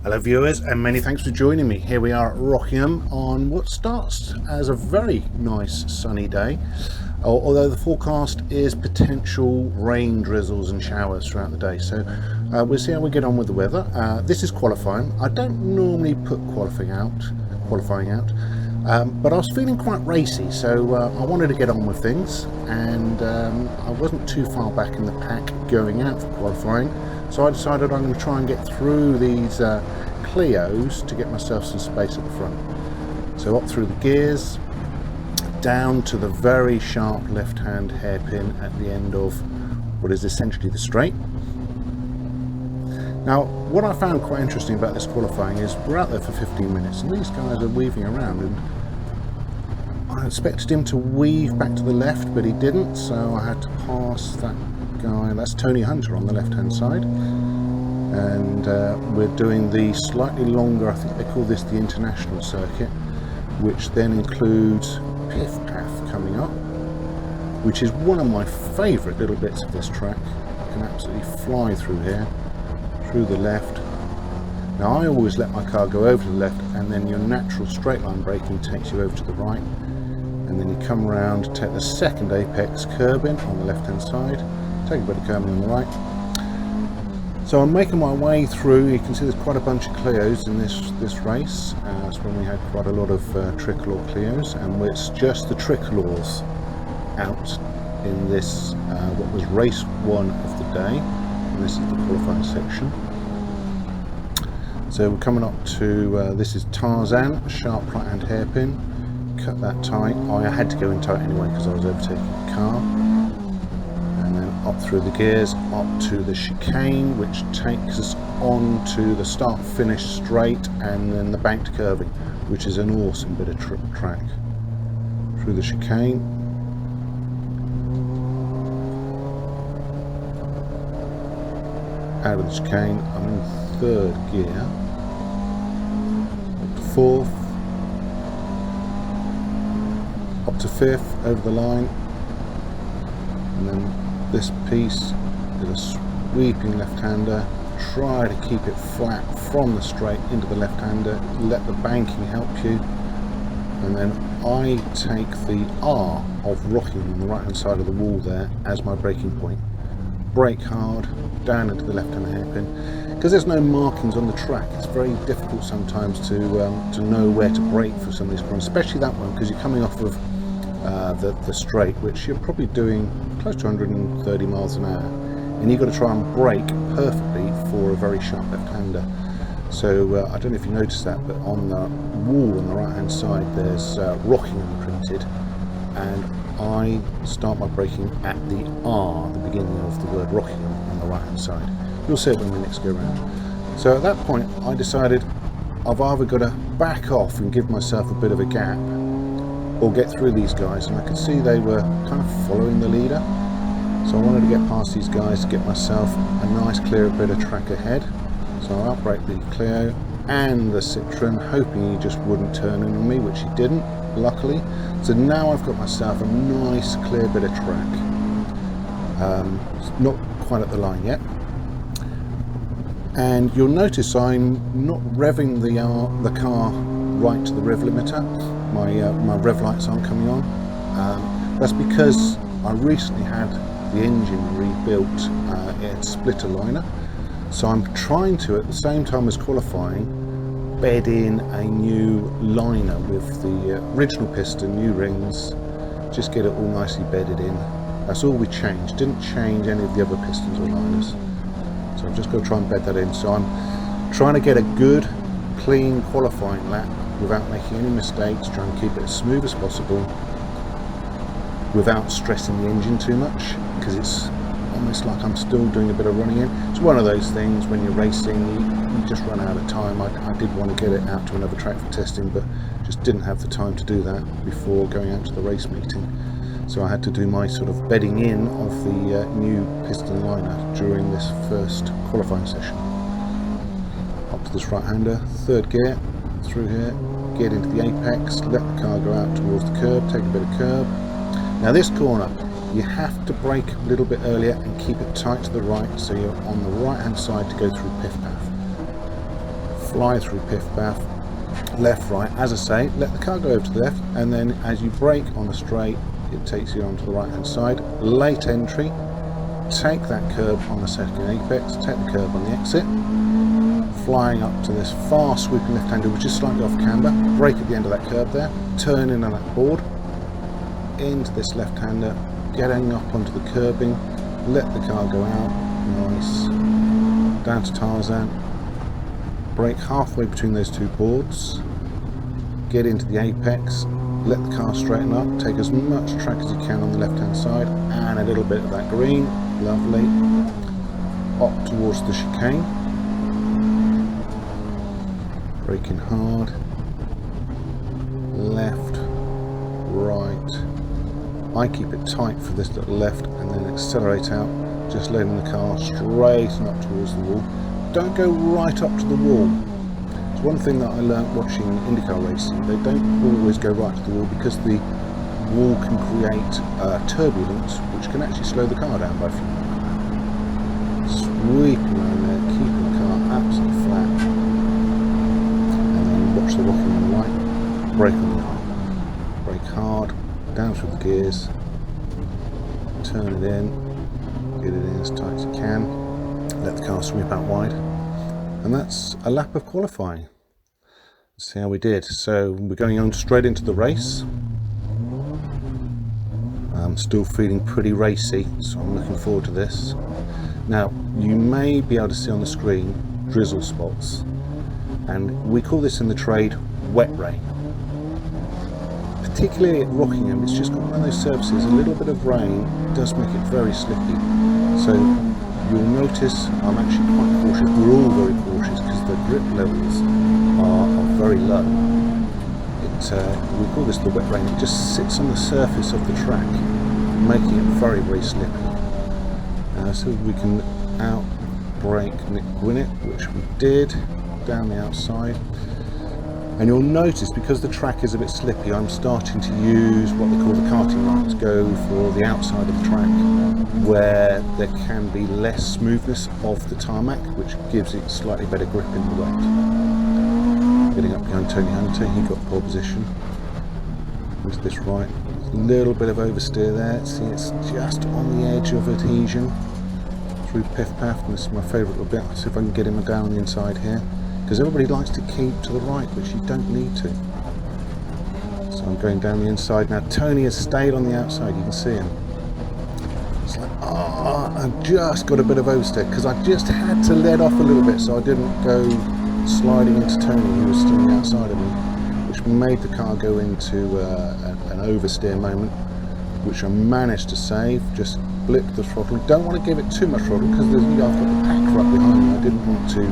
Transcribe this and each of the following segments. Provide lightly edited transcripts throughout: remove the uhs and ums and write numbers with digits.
Hello viewers, and many thanks for joining me. Here we are at Rockingham on what starts as a very nice sunny day, although the forecast is potential rain, drizzles and showers throughout the day. So we'll see how we get on with the weather. This is qualifying. I don't normally put qualifying out, but I was feeling quite racy, so I wanted to get on with things, and I wasn't too far back in the pack going out for qualifying. So I decided I'm going to try and get through these Clios to get myself some space at the front. So up through the gears, down to the very sharp left-hand hairpin at the end of what is essentially the straight. Now, what I found quite interesting about this qualifying is we're out there for 15 minutes and these guys are weaving around, and I expected him to weave back to the left, but he didn't, so I had to pass that guy. That's Tony Hunter on the left hand side, and we're doing the slightly longer, I think they call this the international circuit, which then includes Piff Paff coming up, which is one of my favourite little bits of this track. You can absolutely fly through here, through the left. Now I always let my car go over to the left, and then your natural straight line braking takes you over to the right, and then you come around, take the second apex curb in on the left hand side, take a bit of curb on the right. So I'm making my way through. You can see there's quite a bunch of Clios in this race. That's when we had quite a lot of Tricolore Clios, and it's just the Tricolores out in this what was race one of the day, and this is the qualifying section. So we're coming up to this is Tarzan, sharp right hand hairpin, cut that tight. I had to go in tight anyway because I was overtaking the car. Up through the gears, up to the chicane, which takes us on to the start finish straight, and then the banked curving, which is an awesome bit of track. Through the chicane, out of the chicane, I'm in third gear, up to fourth, up to fifth, over the line, and then this piece is a sweeping left-hander. Try to keep it flat from the straight into the left-hander, let the banking help you, and then I take the R of Rockingham on the right hand side of the wall there as my braking point. Brake hard down into the left-hand hairpin. Because there's no markings on the track, it's very difficult sometimes to know where to brake for some of these corners, especially that one, because you're coming off of the straight, which you're probably doing close to 130 miles an hour, and you've got to try and brake perfectly for a very sharp left-hander. So I don't know if you noticed that, but on the wall on the right hand side there's Rockingham printed, and I start my braking at the R, the beginning of the word Rockingham on the right hand side. You'll see it when we next go around. So at that point I decided I've either got to back off and give myself a bit of a gap, or get through these guys, and I could see they were kind of following the leader, so I wanted to get past these guys to get myself a nice clear bit of track ahead. So I outbrake the Clio and the Citroen, hoping he just wouldn't turn in on me, which he didn't, luckily. So now I've got myself a nice clear bit of track. Not quite at the line yet, and you'll notice I'm not revving the car right to the rev limiter. My rev lights aren't coming on. That's because I recently had the engine rebuilt in splitter liner, so I'm trying to, at the same time as qualifying, bed in a new liner with the original piston, new rings, just get it all nicely bedded in. That's all we changed, didn't change any of the other pistons or liners, so I'm just going to try and bed that in. So I'm trying to get a good clean qualifying lap without making any mistakes, trying to keep it as smooth as possible without stressing the engine too much, because it's almost like I'm still doing a bit of running in. It's one of those things when you're racing, you just run out of time. I did want to get it out to another track for testing, but just didn't have the time to do that before going out to the race meeting. So I had to do my sort of bedding in of the new piston liner during this first qualifying session. Up to this right-hander, third gear, through here, get into the apex, let the car go out towards the curb, take a bit of curb. Now this corner, you have to brake a little bit earlier and keep it tight to the right, so you're on the right hand side to go through Piff Paff. fly through piff paff, left, right. As I say, let the car go over to the left, and then as you brake on the straight, it takes you onto the right hand side. Late entry, take that curb on the second apex, take the curb on the exit, flying up to this fast sweeping left-hander, which is slightly off camber, brake at the end of that curb there, turn in on that board, into this left-hander, getting up onto the curbing, let the car go out, nice, down to Tarzan, brake halfway between those two boards, get into the apex, let the car straighten up, take as much track as you can on the left hand side, and a little bit of that green, lovely, up towards the chicane, braking hard, left, right, I keep it tight for this little left and then accelerate out, just letting the car straighten up towards the wall. Don't go right up to the wall. It's one thing that I learnt watching IndyCar racing. They don't always go right to the wall because the wall can create turbulence, which can actually slow the car down by a few minutes. Sweeping around there, keeping the car absolutely flat, and then watch the rocking on the right, brake on the arm, brake hard, down through the gears, turn it in, get it in as tight as you can. Let the car sweep out wide, and that's a lap of qualifying. Let's see how we did. So we're going on straight into the race. I'm still feeling pretty racy, so I'm looking forward to this. Now you may be able to see on the screen drizzle spots, and we call this in the trade wet rain. Particularly at Rockingham, it's just got one of those surfaces, a little bit of rain does make it very slippy. So you'll notice I'm actually quite cautious. We're all very cautious because the grip levels are very low. We call this the wet rain. It just sits on the surface of the track, making it very, very slippy. So we can out-brake Nick Gwinnett, which we did, down the outside. And you'll notice, because the track is a bit slippy, I'm starting to use what they call the karting lines, go for the outside of the track where there can be less smoothness of the tarmac, which gives it slightly better grip in the wet. Getting up behind Tony Hunter, he got pole position. Into this right, a little bit of oversteer there. See, it's just on the edge of adhesion through piff paff, and this is my favourite little bit. Let's see if I can get him down the inside here, because everybody likes to keep to the right, which you don't need to. So I'm going down the inside now. Tony has stayed on the outside, you can see him. It's like, I've just got a bit of oversteer, because I just had to let off a little bit so I didn't go sliding into Tony, who was still on the outside of me, which made the car go into an oversteer moment, which I managed to save. Just blip the throttle. Don't want to give it too much throttle, because I've got the pack right behind me. I didn't want to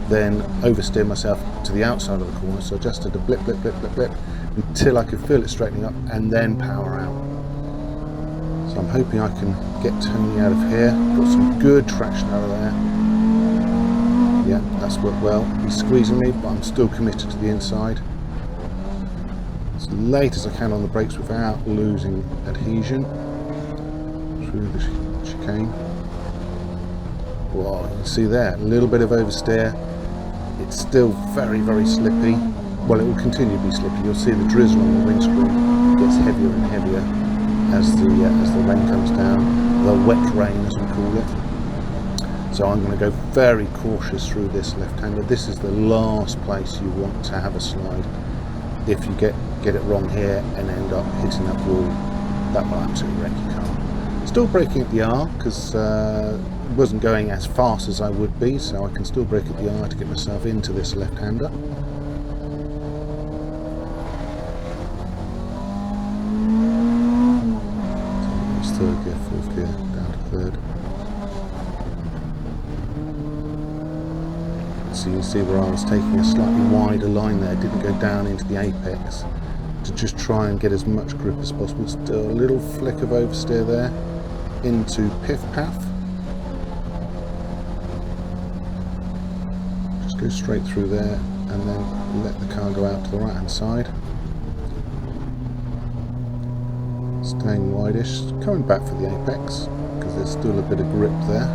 then oversteer myself to the outside of the corner, so I just had to blip, blip, blip, blip, blip until I could feel it straightening up, and then power out. So I'm hoping I can get Tony out of here. Got some good traction out of there. Yeah, that's worked well. He's squeezing me, but I'm still committed to the inside. As late as I can on the brakes without losing adhesion through the chicane. Well, you can see there, a little bit of oversteer. It's still very, very slippy. Well, it will continue to be slippy. You'll see the drizzle on the windscreen gets heavier and heavier as the rain comes down. The wet rain, as we call it. So I'm going to go very cautious through this left-hander. This is the last place you want to have a slide. If you get it wrong here and end up hitting that wall, that will absolutely wreck your car. Still braking at the R, because wasn't going as fast as I would be, so I can still brake at the R to get myself into this left-hander. So third gear, fourth gear, down to third. So you can see where I was taking a slightly wider line there, didn't go down into the apex to just try and get as much grip as possible. Still a little flick of oversteer there into piff paff. Go straight through there and then let the car go out to the right hand side. Staying wideish, coming back for the apex because there's still a bit of grip there.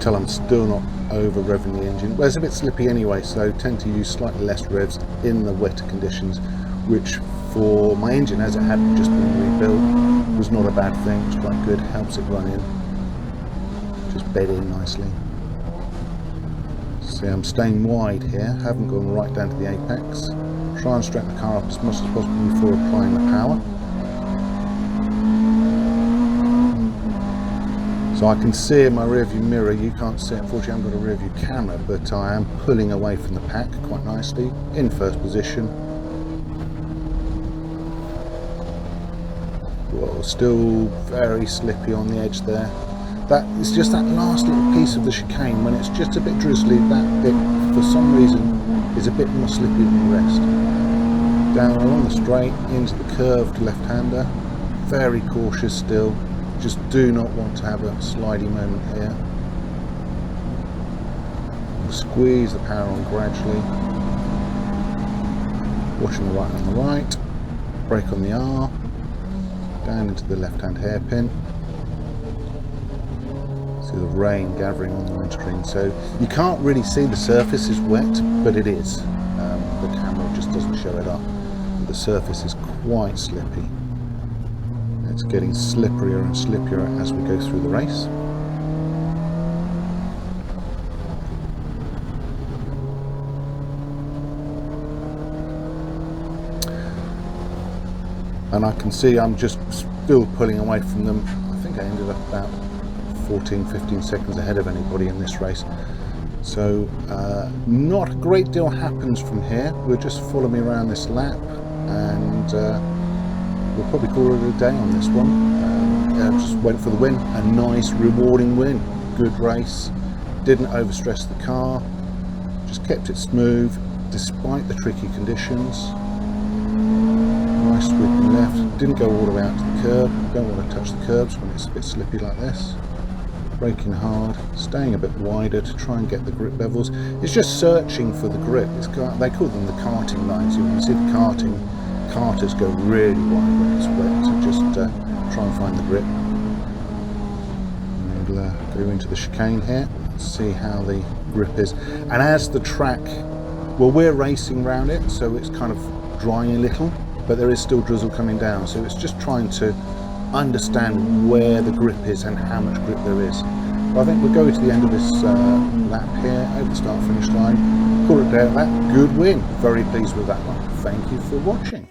tell I'm still not over revving the engine. Well, it's a bit slippy anyway, so tend to use slightly less revs in the wetter conditions, which for my engine, as it had just been rebuilt, was not a bad thing. It's quite good, helps it run in, just bed in nicely. See, I'm staying wide here, haven't gone right down to the apex. Try and straighten the car up as much as possible before applying the power. So I can see in my rearview mirror, you can't see it, unfortunately I haven't got a rearview camera, but I am pulling away from the pack quite nicely, in first position. Whoa, still very slippy on the edge there. That it's just that last little piece of the chicane, when it's just a bit drizzly, that bit for some reason is a bit more slippy than the rest. Down along the straight, into the curved left-hander, very cautious still. Just do not want to have a slidey moment here. We'll squeeze the power on gradually. Watching the right on the right. Brake on the R. Down into the left-hand hairpin. See the rain gathering on the windscreen. So you can't really see the surface is wet, but it is. The camera just doesn't show it up. The surface is quite slippy. It's getting slipperier and slipperier as we go through the race. And I can see I'm just still pulling away from them. I think I ended up about 14-15 seconds ahead of anybody in this race. So not a great deal happens from here. We'll just follow me around this lap, and we'll probably call it a day on this one. Just went for the win, a nice rewarding win. Good race, didn't overstress the car, just kept it smooth despite the tricky conditions. Nice sweeping left, didn't go all the way out to the curb. Don't want to touch the curbs when it's a bit slippy like this. Braking hard, staying a bit wider to try and get the grip levels. It's just searching for the grip. They call them the karting lines. You can see the karters go really wide when it's wet to just try and find the grip. And we'll go into the chicane here, see how the grip is. And as the track, well, we're racing around it, so it's kind of drying a little, but there is still drizzle coming down, so it's just trying to understand where the grip is and how much grip there is. But I think we'll go to the end of this lap here, over the start finish line, call it there. That good win, very pleased with that one. Thank you for watching.